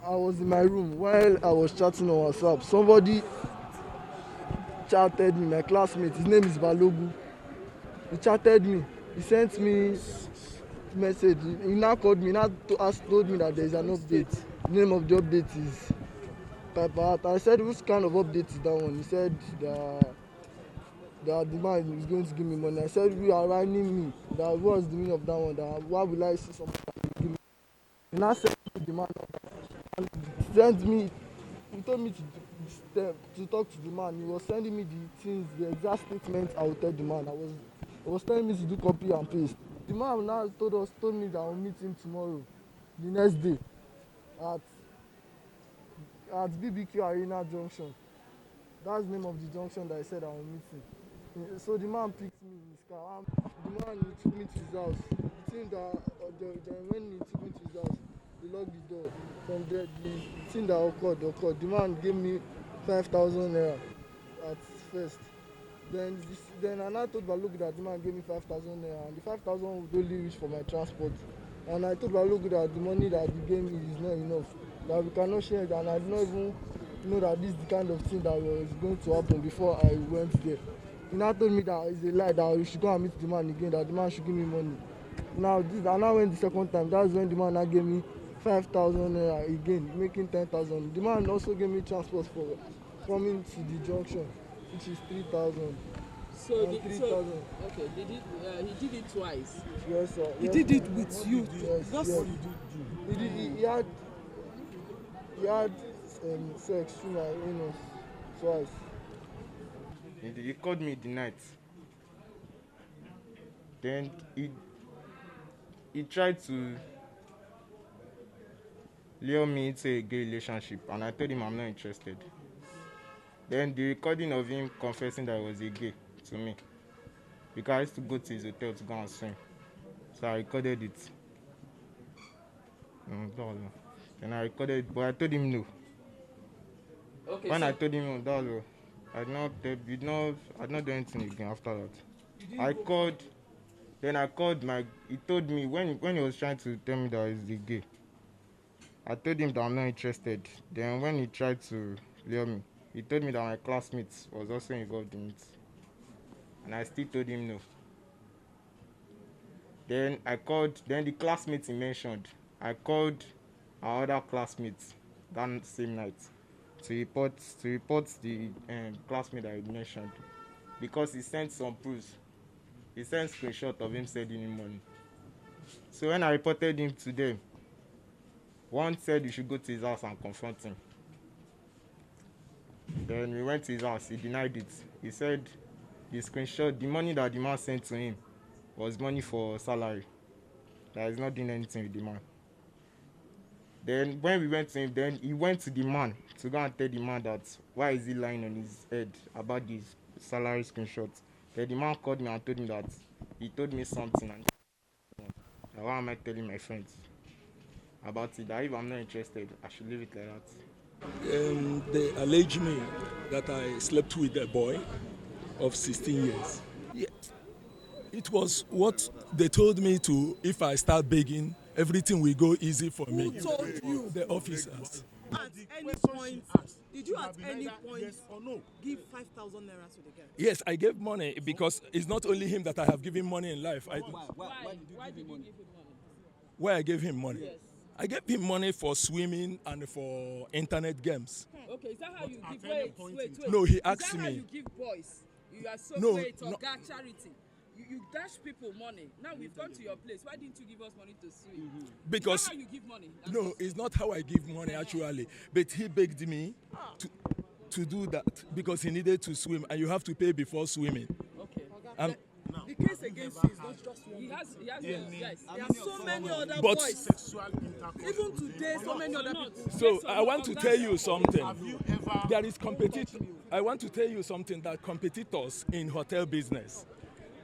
I was in my room while I was chatting on WhatsApp. Somebody chatted me, my classmate. His name is Balogu. He chatted me. He sent me message. He now called me. Told me that there is an update. The name of the update is Piper. I said, which kind of update is that one? He said that the man is going to give me money. I said, you are whining me. That what's the meaning of that one? That why will I see somebody give me? He now sent me the man and sent me. He told me to talk to the man. He was sending me the things, the exact statement I would tell the man. I was telling me to do copy and paste. The man now told me that I will meet him tomorrow, the next day, at BBQ Arena Junction. That's the name of the junction that I said I will meet him. So the man picked me in his car. The man took me to his house. The thing that when he took me to his house, he locked the door. From there, the thing that occurred. The man gave me 5,000 naira at first. Then I now told Balogu that the man gave me 5,000 naira, and the 5,000 would only reach for my transport. And I told Balogu that the money that he gave me is not enough, that we cannot share it, and I did not even know that this is the kind of thing that was going to happen before I went there. He now told me that it's a lie, that we should go and meet the man again, that the man should give me money. I now went the second time. That's when the man now gave me 5,000 naira again, making 10,000. The man also gave me transport for coming to the junction, which is 3,000. So, okay, he did it twice. Yes, sir. He did it with you. Yes. He had sex through my anus twice. He called me the night. Then he tried to lure me into a gay relationship, and I told him I'm not interested. Then the recording of him confessing that he was a gay to me, because I used to go to his hotel to go and swim, so I recorded it. Then I recorded it, but I told him no. Okay, when I told him no, that was I did not do anything again after that. I called. Then I called he told me when he was trying to tell me that he's a gay, I told him that I'm not interested. Then when he tried to lure me, he told me that my classmate was also involved in it, and I still told him no. Then I called. Then the classmates he mentioned, I called our other classmates that same night to report the classmate that I mentioned, because he sent some proofs. He sent screenshot of him sending him money. So when I reported him to them, one said we should go to his house and confront him. Then we went to his house. He denied it. He said the screenshot, the money that the man sent to him was money for salary. That he's not doing anything with the man. Then when we went to him, then he went to the man to go and tell the man that why is he lying on his head about this salary screenshot. Then the man called me and told me that he told me something, and why am I telling my friends about it, that if I'm not interested, I should leave it like that. They allege me that I slept with a boy of 16 years. Yeah. It was what they told me to, if I start begging, everything will go easy for me. Who told you? The officers. At any point, did you at any point give 5,000 naira to the guy? Yes, I gave money because it's not only him that I have given money in life. Why did you give him money? Why I gave him money? Yes. I gave him money for swimming and for internet games. Okay, is that how you give? Wait. No, he asked me. Is that how me. you give boys? You are so great or charity. You dash people money. Now we've gone to your place. Why didn't you give us money to swim? Because is that how you give money? No, it's not how I give money actually. But he begged me to do that because he needed to swim, and you have to pay before swimming. Okay. The case against you is not just one. He has guys. There are so many other boys. Even today, so many other people. So I want to tell you something. There is I want to tell you something that competitors in hotel business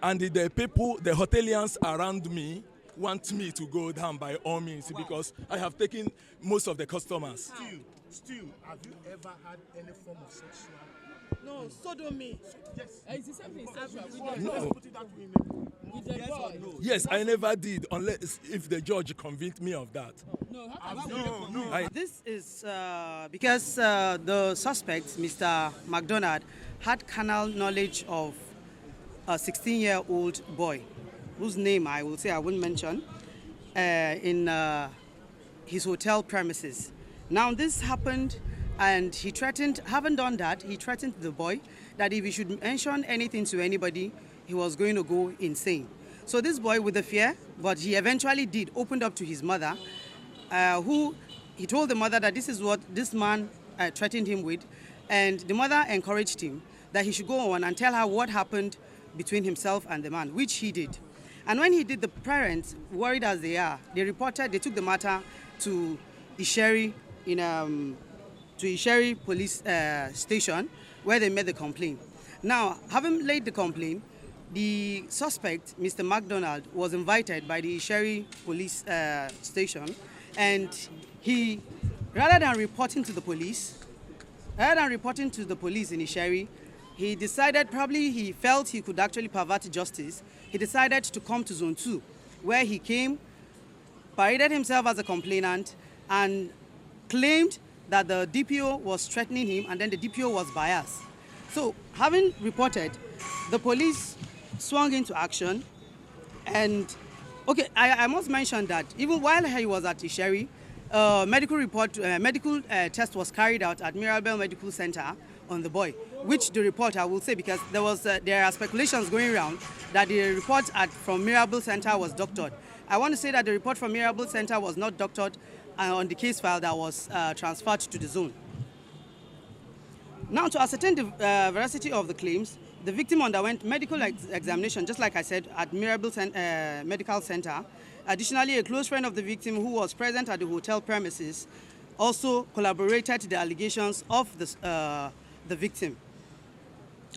and the people, the hoteliers around me, want me to go down by all means because I have taken most of the customers. Still, have you ever had any form of sexual? No, sodomy. Yes. It's the same thing. Sexual. No. Let's put it that way. Yes, I never did, unless if the judge convinced me of that. This is because the suspect, Mr. Macdonald, had carnal knowledge of a 16-year-old boy, whose name I will say I won't mention, in his hotel premises. Now this happened, and he threatened, having done that, he threatened the boy that if he should mention anything to anybody, he was going to go insane. So this boy, with the fear, but he eventually did, opened up to his mother, who he told the mother that this is what this man threatened him with, and the mother encouraged him that he should go on and tell her what happened between himself and the man, which he did. And when he did, the parents, worried as they are, they took the matter to Isheri police station, where they made the complaint. Now, having laid the complaint, the suspect, Mr. Macdonald, was invited by the Isheri police station, and he, rather than reporting to the police in Isheri, he decided, probably he felt he could actually pervert justice. He decided to come to Zone 2, where he came, paraded himself as a complainant, and claimed that the DPO was threatening him, and then the DPO was biased. So, having reported, the police swung into action, and okay, I must mention that even while he was at Isheri, medical test was carried out at Mirabel Medical Center on the boy, which the report, I will say, because there are speculations going around that the report from Mirabel Center was doctored. I want to say that the report from Mirabel Center was not doctored on the case file that was transferred to the zone. Now, to ascertain the veracity of the claims, the victim underwent medical examination, just like I said, at Mirabel Medical Center. Additionally, a close friend of the victim who was present at the hotel premises also corroborated the allegations of the victim.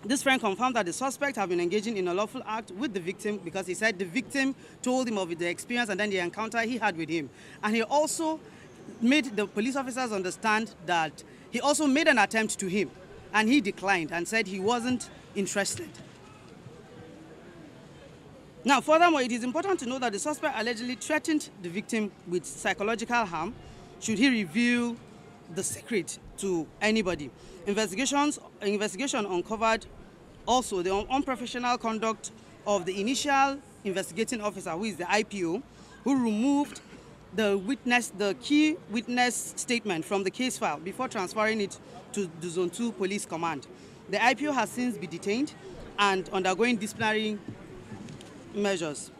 This friend confirmed that the suspect had been engaging in a lawful act with the victim, because he said the victim told him of the experience and then the encounter he had with him. And he also made the police officers understand that he also made an attempt to him, and he declined and said he wasn't interested. Now, furthermore, it is important to know that the suspect allegedly threatened the victim with psychological harm should he reveal the secret to anybody. Investigation uncovered also the unprofessional conduct of the initial investigating officer, who is the IPO, who removed the key witness statement from the case file before transferring it to the Zone 2 Police Command. The IPO has since been detained and undergoing disciplinary measures.